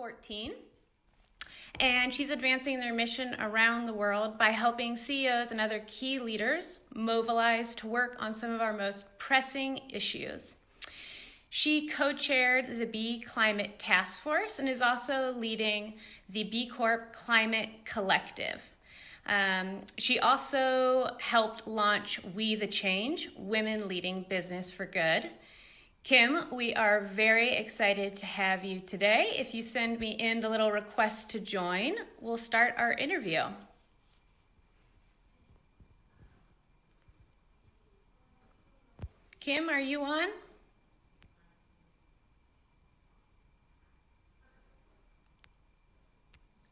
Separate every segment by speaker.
Speaker 1: 14, and she's advancing their mission around the world by helping CEOs and other key leaders mobilize to work on some of our most pressing issues. She co-chaired the B Climate Task Force and is also leading the B Corp Climate Collective. She also helped launch We the Change, Women Leading Business for Good. Kim, we are very excited to have you today. If you send me in the little request to join, we'll start our interview. Kim, are you on?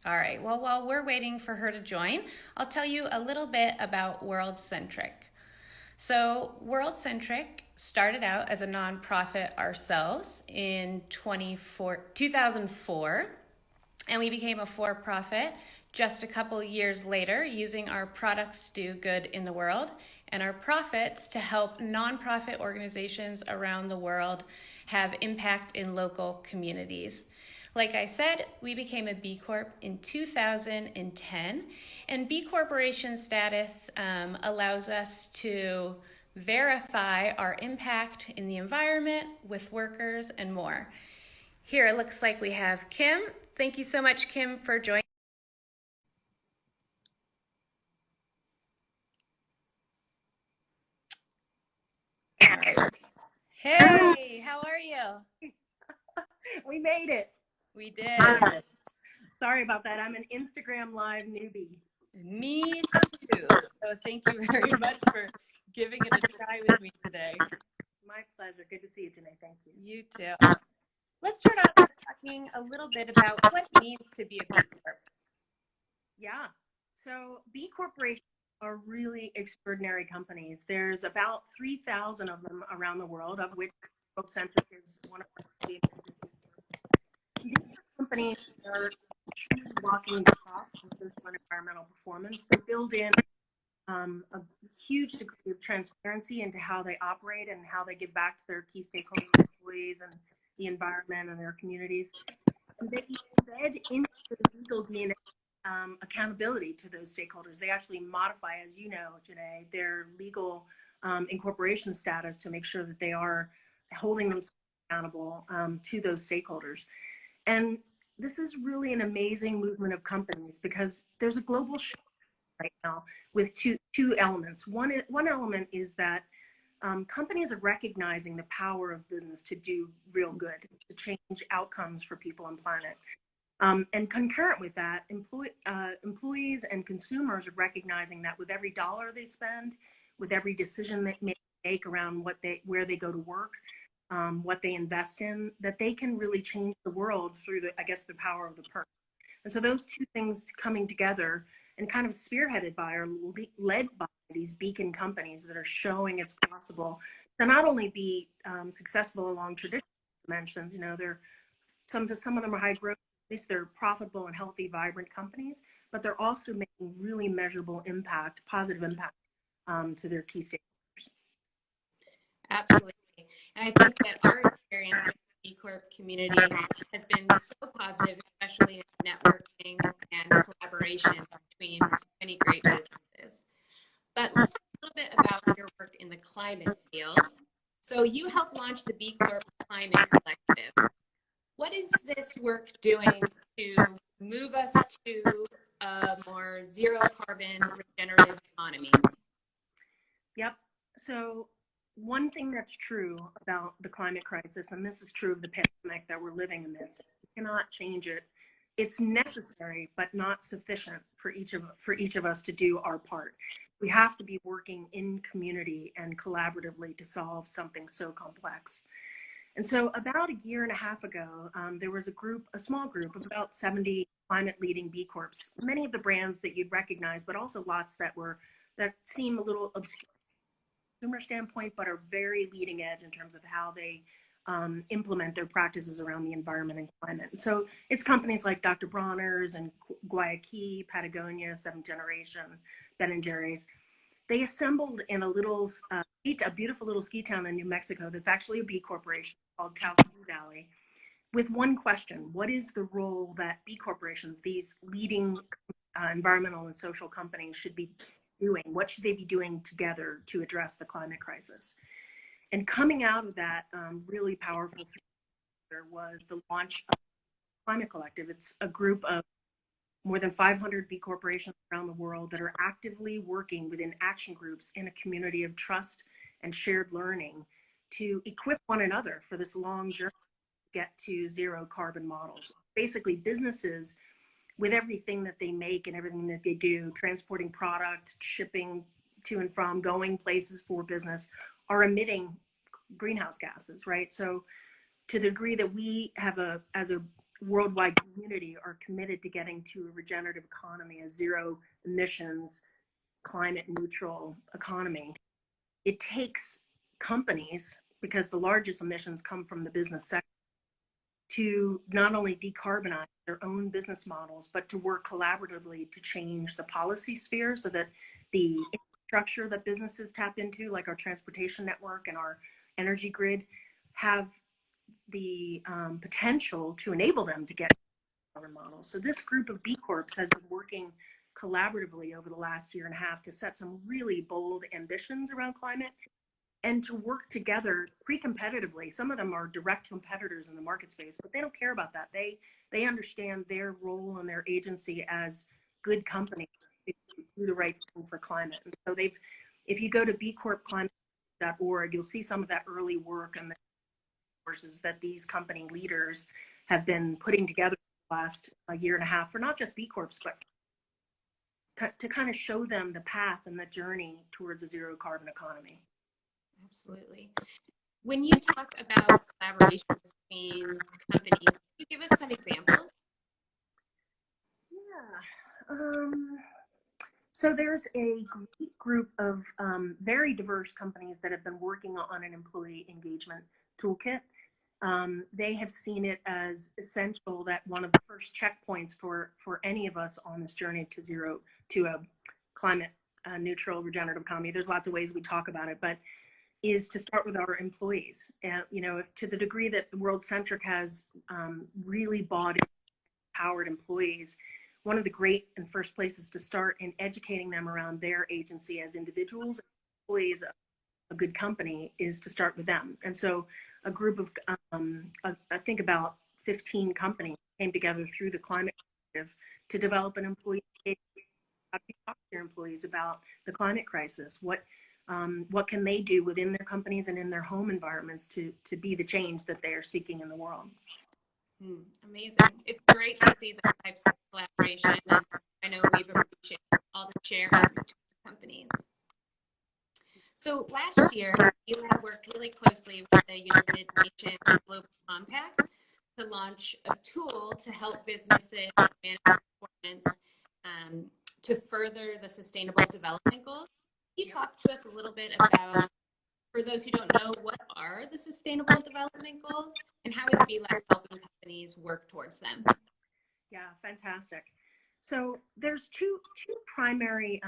Speaker 1: All right, well, while we're waiting for her to join, I'll tell you a little bit about World Centric. So World Centric started out as a nonprofit ourselves in 2004, and we became a for-profit just a couple years later, using our products to do good in the world and our profits to help nonprofit organizations around the world have impact in local communities. Like I said, we became a B Corp in 2010, and B Corporation status allows us to verify our impact in the environment, with workers, and more. Here it looks like we have Kim. Thank you so much, Kim, for joining. Hey, how are you?
Speaker 2: We made it.
Speaker 1: We did.
Speaker 2: Sorry about that. I'm an Instagram Live newbie.
Speaker 1: Me too. So thank you very much for giving it a try with me today.
Speaker 2: My pleasure. Good to see you today. Thank you.
Speaker 1: You too. Let's start off by talking a little bit about what it means to be a B Corp.
Speaker 2: Yeah. So B Corporations are really extraordinary companies. There's about 3,000 of them around the world, of which World Centric is one of our these companies are truly walking the talk on environmental performance. They build in a huge degree of transparency into how they operate and how they give back to their key stakeholders, employees, and the environment and their communities. And they embed into the legal DNA accountability to those stakeholders. They actually modify, as you know, Janae, their legal incorporation status to make sure that they are holding themselves accountable to those stakeholders. And this is really an amazing movement of companies, because there's a global shift right now with two elements. One element is that companies are recognizing the power of business to do real good, to change outcomes for people and planet. And concurrent with that, employees and consumers are recognizing that with every dollar they spend, with every decision they make around where they go to work, what they invest in, that they can really change the world through the power of the purse. And so those two things coming together and kind of spearheaded by or led by these beacon companies that are showing it's possible to not only be successful along traditional dimensions, you know, some of them are high growth, at least they're profitable and healthy, vibrant companies, but they're also making really measurable impact, positive impact to their key stakeholders.
Speaker 1: Absolutely. And I think that our experience with the B Corp community has been so positive, especially in networking and collaboration between so many great businesses. But let's talk a little bit about your work in the climate field. So you helped launch the B Corp Climate Collective. What is this work doing to move us to a more zero carbon regenerative economy?
Speaker 2: Yep. So one thing that's true about the climate crisis, and this is true of the pandemic that we're living amidst, we cannot change it. It's necessary, but not sufficient for each of us to do our part. We have to be working in community and collaboratively to solve something so complex. And so about a year and a half ago, there was a small group of about 70 climate leading B Corps, many of the brands that you'd recognize, but also lots that seem a little obscure from a consumer standpoint, but are very leading edge in terms of how they implement their practices around the environment and climate. And so it's companies like Dr. Bronner's and Guayaquil, Patagonia, Seventh Generation, Ben & Jerry's. They assembled in a beautiful little ski town in New Mexico that's actually a B Corporation called Taos Valley, with one question: what is the role that B corporations, these leading environmental and social companies, should be doing? What should they be doing together to address the climate crisis? And coming out of that really powerful was the launch of Climate Collective. It's a group of more than 500 B corporations around the world that are actively working within action groups in a community of trust and shared learning to equip one another for this long journey to get to zero carbon models. Basically, businesses, with everything that they make and everything that they do, transporting product, shipping to and from, going places for business, are emitting greenhouse gases, right? So to the degree that we have as a worldwide community are committed to getting to a regenerative economy, a zero emissions, climate neutral economy, it takes companies, because the largest emissions come from the business sector, to not only decarbonize their own business models, but to work collaboratively to change the policy sphere so that the infrastructure that businesses tap into, like our transportation network and our energy grid, have the potential to enable them to get carbon models. So this group of B Corps has been working collaboratively over the last year and a half to set some really bold ambitions around climate and to work together pre-competitively. Some of them are direct competitors in the market space, but they don't care about that. They understand their role and their agency as good companies to do the right thing for climate. And so if you go to bcorpclimate.org, you'll see some of that early work and the resources that these company leaders have been putting together the last year and a half for not just B Corps, but to kind of show them the path and the journey towards a zero carbon economy.
Speaker 1: Absolutely. When you talk about collaborations between companies, can you give us some examples?
Speaker 2: Yeah. So there's a great group of very diverse companies that have been working on an employee engagement toolkit. They have seen it as essential that one of the first checkpoints for any of us on this journey to a climate neutral regenerative economy, there's lots of ways we talk about it, but is to start with our employees. And, you know, to the degree that the World Centric has really bought empowered employees, one of the great and first places to start in educating them around their agency as individuals, employees of a good company, is to start with them. And so a group of, I think about 15 companies came together through the Climate Collective to develop an employee engagement. How do you talk to your employees about the climate crisis? What can they do within their companies and in their home environments to be the change that they are seeking in the world?
Speaker 1: Amazing. It's great to see those types of collaboration. And I know we've appreciated all the sharing between companies. So last year, you have worked really closely with the United Nations Global Compact to launch a tool to help businesses manage performance to further the Sustainable Development Goals. Can you talk to us a little bit about, for those who don't know, what are the Sustainable Development Goals and how is BLAC helping companies work towards them?
Speaker 2: Yeah, fantastic. So there's two primary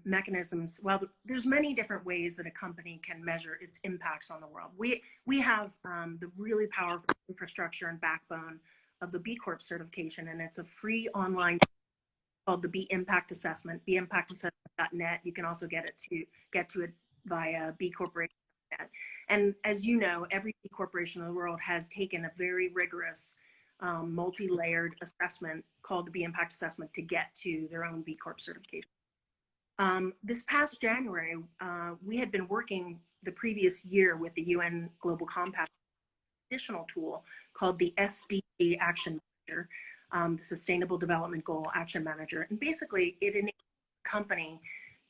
Speaker 2: mechanisms. Well, there's many different ways that a company can measure its impacts on the world. We have the really powerful infrastructure and backbone of the B Corp certification, and it's a free online called the B Impact Assessment, bimpactassessment.net. You can also get to it via B Corporation.net. And as you know, every B corporation in the world has taken a very rigorous multi-layered assessment called the B Impact Assessment to get to their own B Corp certification. This past January, we had been working the previous year with the UN Global Compact additional tool called the SDG Action Manager, the Sustainable Development Goal Action Manager. And basically it enables the company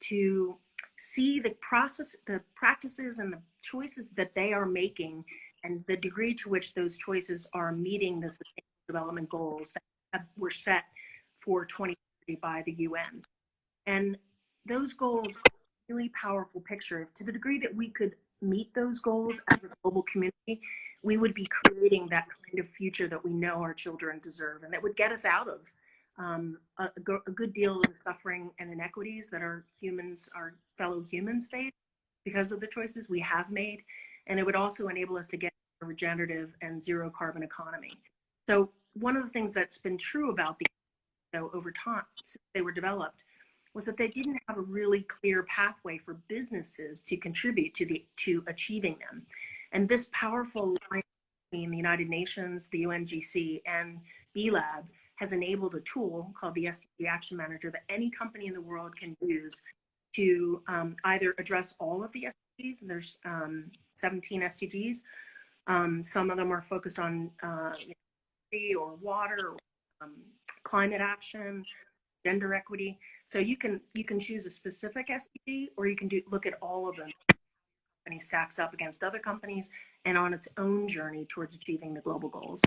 Speaker 2: to see the process, the practices and the choices that they are making and the degree to which those choices are meeting the Sustainable Development Goals that were set for 2030 by the UN. And those goals are a really powerful picture. To the degree that we could meet those goals as a global community, we would be creating that kind of future that we know our children deserve, and that would get us out of a good deal of the suffering and inequities that our fellow humans face because of the choices we have made. And it would also enable us to get a regenerative and zero carbon economy. So one of the things that's been true about these over time since they were developed was that they didn't have a really clear pathway for businesses to contribute to achieving them. And this powerful line between the United Nations, the UNGC, and B Lab has enabled a tool called the SDG Action Manager that any company in the world can use to either address all of the SDGs, and there's 17 SDGs. Some of them are focused on or water, or, climate action, gender equity. So you can choose a specific SDG, or you can look at all of them. Company stacks up against other companies and on its own journey towards achieving the global goals.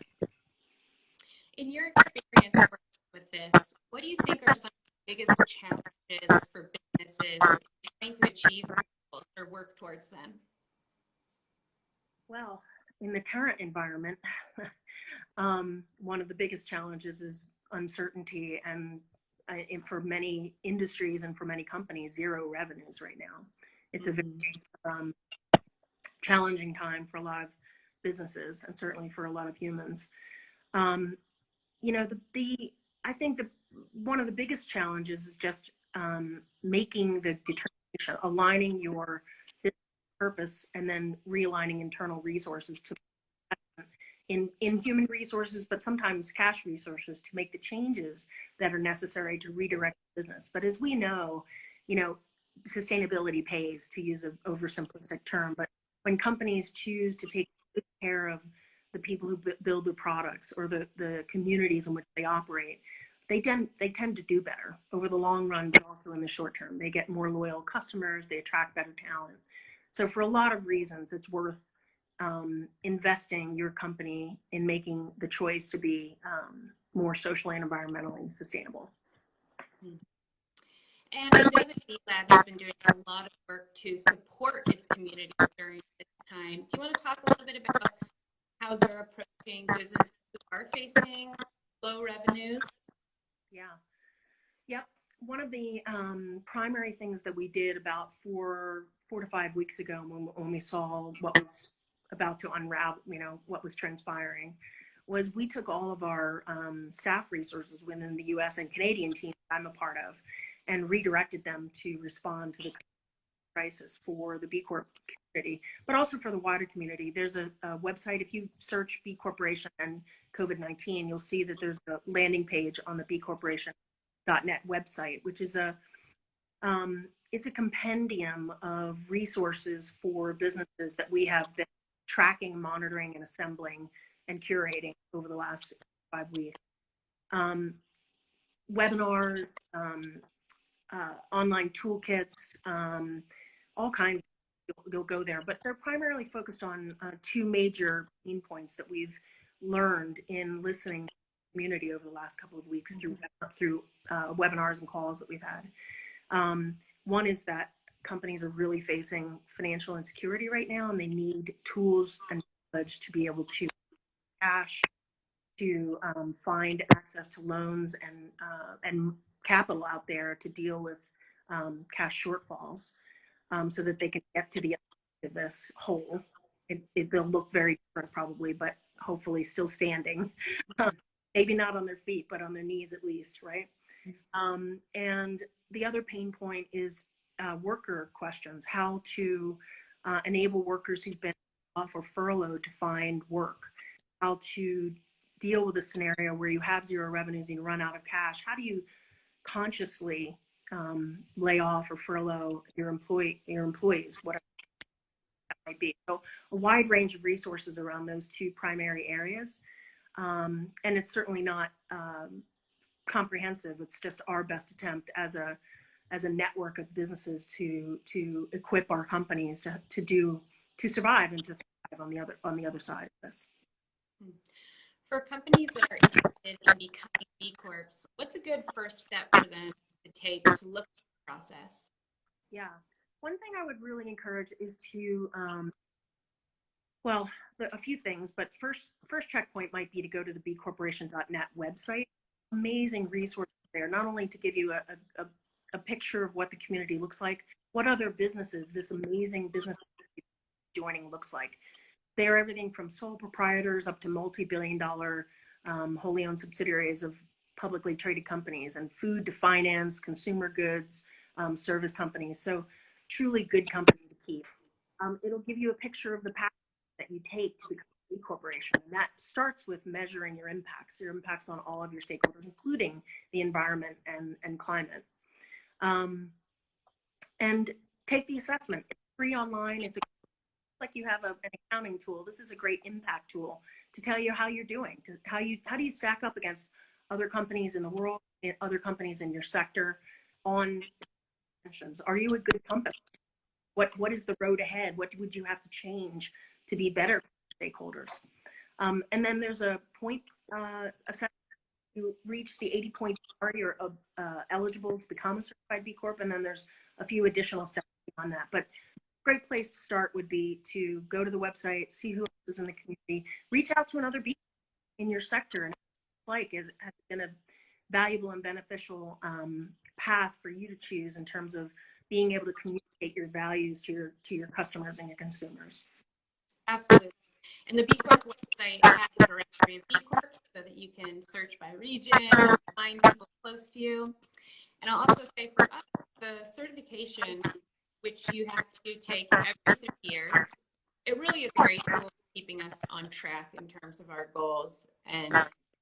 Speaker 1: In your experience working with this, what do you think are some of the biggest challenges for businesses trying to achieve goals or work towards them?
Speaker 2: Well, in the current environment, one of the biggest challenges is uncertainty, and for many industries and for many companies, zero revenues right now. It's a very challenging time for a lot of businesses, and certainly for a lot of humans. You know, I think one of the biggest challenges is just making the determination, aligning your business purpose, and then realigning internal resources to in human resources, but sometimes cash resources, to make the changes that are necessary to redirect the business. But as we know, you know, sustainability pays, to use an oversimplistic term, but when companies choose to take good care of the people who build the products, or the communities in which they operate, they tend to do better over the long run, but also in the short term. They get more loyal customers, they attract better talent. So for a lot of reasons, it's worth investing your company in making the choice to be more socially and environmentally sustainable.
Speaker 1: And I know that B Lab has been doing a lot of work to support its community during this time. Do you want to talk a little bit about how they're approaching businesses who are facing low revenues?
Speaker 2: Yeah. Yep. One of the primary things that we did about four to 5 weeks ago, when we saw what was about to unravel, you know, what was transpiring, was we took all of our staff resources within the US and Canadian team I'm a part of, and redirected them to respond to the crisis for the B Corp community, but also for the wider community. There's a website, if you search B Corporation and COVID-19, you'll see that there's a landing page on the bcorporation.net website, which is it's a compendium of resources for businesses that we have been tracking, monitoring, and assembling and curating over the last 5 weeks. Webinars, online toolkits, all kinds. You'll go there, but they're primarily focused on two major pain points that we've learned in listening to the community over the last couple of weeks through webinars and calls that we've had. One is that companies are really facing financial insecurity right now, and they need tools and knowledge to be able to cash, to find access to loans and capital out there to deal with cash shortfalls, so that they can get to the end of this hole. They'll look very different probably, but hopefully still standing. Maybe not on their feet, but on their knees at least, right? And the other pain point is worker questions, how to enable workers who've been off or furloughed to find work, how to deal with a scenario where you have zero revenues and you run out of cash. How do you consciously lay off or furlough your employees, whatever that might be? So a wide range of resources around those two primary areas. And it's certainly not comprehensive. It's just our best attempt as a network of businesses to equip our companies to survive and to thrive on the other side of this.
Speaker 1: For companies that are interested in becoming B Corps, what's a good first step for them to take to look at the process?
Speaker 2: Yeah, one thing I would really encourage is to a few things, but first checkpoint might be to go to the bcorporation.net website. Amazing resources there, not only to give you a picture of what the community looks like, what other businesses this amazing business joining looks like. They're everything from sole proprietors up to multi-billion-dollar wholly owned subsidiaries of publicly traded companies, and food to finance, consumer goods, service companies. So truly good company to keep. It'll give you a picture of the path that you take to become a B corporation. And that starts with measuring your impacts on all of your stakeholders, including the environment and climate. And take the assessment. It's free online. It's like you have an accounting tool. This is a great impact tool to tell you how you're doing, how do you stack up against other companies in the world, other companies in your sector on emissions. Are you a good company? What is the road ahead? What would you have to change to be better for stakeholders? And then there's a point assessment. You reach the 80-point bar, you're eligible to become a certified B Corp, and then there's a few additional steps beyond that. But great place to start would be to go to the website, see who else is in the community, reach out to another B in your sector, and has been a valuable and beneficial path for you to choose in terms of being able to communicate your values to your customers and your consumers.
Speaker 1: Absolutely. And the B Corp website has a directory of B Corp so that you can search by region, find people close to you. And I'll also say for us, the certification, which you have to take every 3 years, it really is great for keeping us on track in terms of our goals. And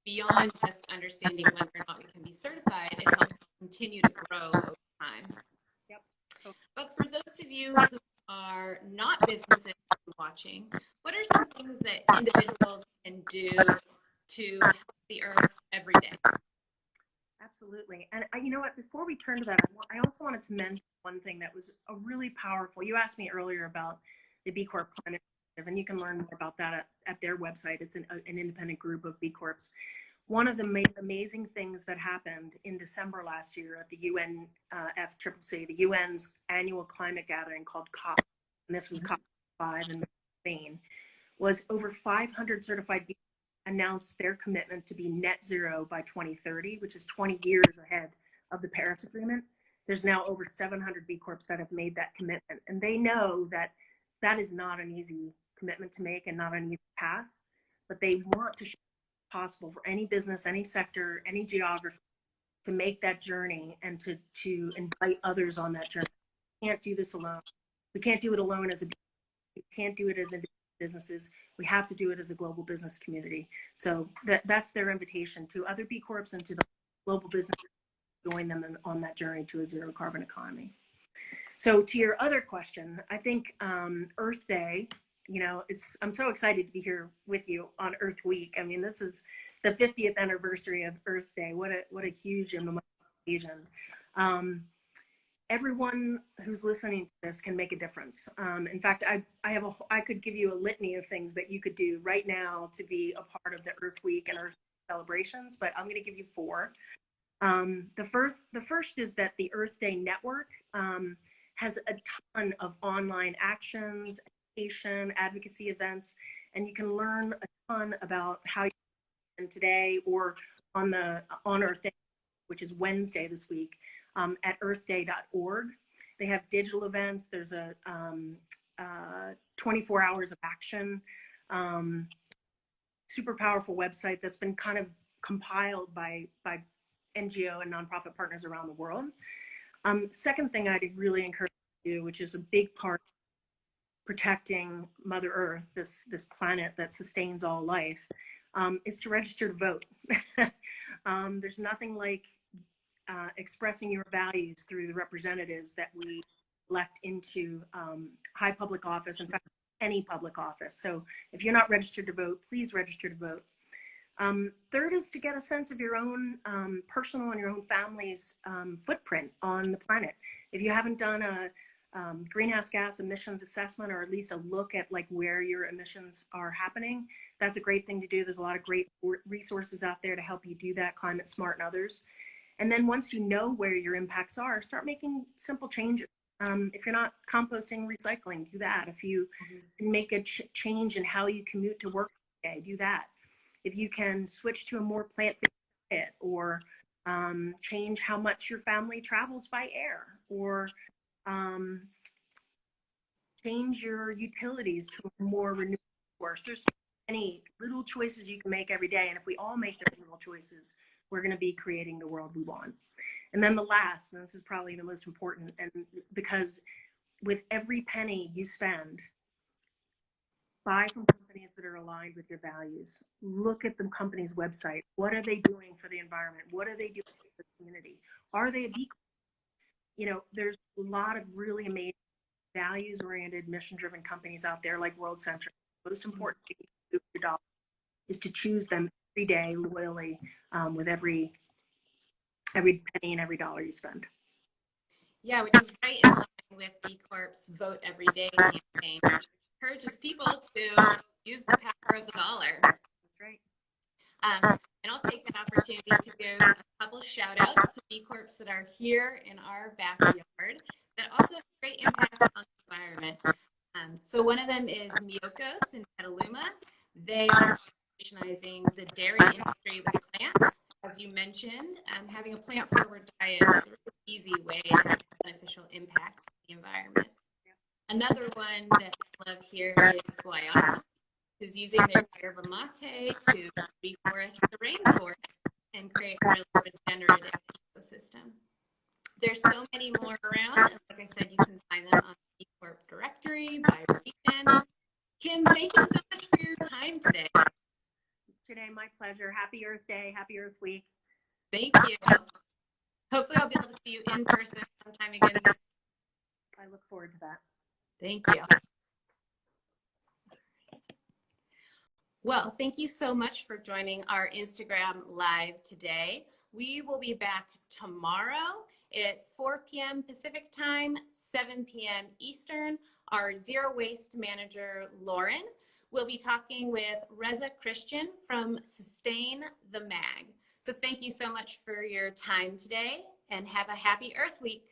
Speaker 1: beyond just understanding whether or not we can be certified, it helps continue to grow over time.
Speaker 2: Yep.
Speaker 1: But for those of you who are not businesses watching, what are some things that individuals can do to help the earth every day?
Speaker 2: Absolutely. And you know what, before we turn to that, I also wanted to mention one thing that was a really powerful. You asked me earlier about the B Corp Climate Initiative, and you can learn more about that at their website. It's an independent group of B Corps. One of the amazing things that happened in December last year at the UNFCCC, the UN's annual climate gathering called COP, and this was COP5 in Spain, was over 500 certified B announced their commitment to be net zero by 2030, which is 20 years ahead of the Paris Agreement. There's now over 700 B Corps that have made that commitment, and they know that that is not an easy commitment to make and not an easy path, but they want to show it's possible for any business, any sector, any geography to make that journey and to invite others on that journey. We can't do this alone. We can't do it alone as a business. We can't do it as individual businesses. We have to do it as a global business community. So that's their invitation to other B Corps and to the global business to join them on that journey to a zero carbon economy. So to your other question, I think Earth Day, you know, I'm so excited to be here with you on Earth Week. I mean, this is the 50th anniversary of Earth Day. What a huge and memorable occasion. Everyone who's listening to this can make a difference. In fact, I could give you a litany of things that you could do right now to be a part of the Earth Week and Earth celebrations, but I'm going to give you 4. The first is that the Earth Day Network has a ton of online actions, education, advocacy events, and you can learn a ton about how you can today or on Earth Day, which is Wednesday this week. At earthday.org. They have digital events. There's a 24 hours of action, super powerful website that's been kind of compiled by NGO and nonprofit partners around the world. Second thing I'd really encourage you to do, which is a big part of protecting Mother Earth, this planet that sustains all life, is to register to vote. There's nothing like expressing your values through the representatives that we elect into high public office, in fact, any public office. So if you're not registered to vote, please register to vote. Third is to get a sense of your own personal and your own family's footprint on the planet. If you haven't done a greenhouse gas emissions assessment, or at least a look at like where your emissions are happening, that's a great thing to do. There's a lot of great resources out there to help you do that, Climate Smart and others. And then once you know where your impacts are, start making simple changes. If you're not composting, recycling, do that. If you can make a change in how you commute to work today, do that. If you can switch to a more plant-based diet, or change how much your family travels by air, or change your utilities to a more renewable source. There's any little choices you can make every day. And if we all make those little choices, we're going to be creating the world we want. And then the last, and this is probably the most important, and because with every penny you spend, buy from companies that are aligned with your values. Look at the company's website. What are they doing for the environment? What are they doing for the community? Are they a B Corp? You know, there's a lot of really amazing values-oriented, mission-driven companies out there like World Centric. The most important thing you can do with your dollar is to choose them every day loyally, with every penny and every dollar you spend.
Speaker 1: Yeah, which is right in line with B Corp's Vote Every Day campaign, which encourages people to use the power of the dollar.
Speaker 2: That's right.
Speaker 1: And I'll take that opportunity to give a couple shout outs to B Corps that are here in our backyard that also have great impact on the environment. So one of them is Miokos in Petaluma. They are revolutionizing the dairy industry with plants. As you mentioned, having a plant-forward diet is a really easy way to have beneficial impact on the environment. Another one that I love here is Guayana, who's using their yerba mate to reforest the rainforest and create a really regenerative ecosystem. There's so many more around, and like I said, you can find them on the B Corp directory by region. Kim, thank you so much for your time today.
Speaker 2: Today, my pleasure. Happy Earth Day. Happy Earth Week.
Speaker 1: Thank you. Hopefully I'll be able to see you in person sometime again.
Speaker 2: I look forward to that.
Speaker 1: Thank you. Well, thank you so much for joining our Instagram Live today. We will be back tomorrow. It's 4 p.m. Pacific time, 7 p.m. Eastern. Our Zero Waste Manager, Lauren, will be talking with Reza Christian from Sustain the Mag. So thank you so much for your time today, and have a happy Earth Week.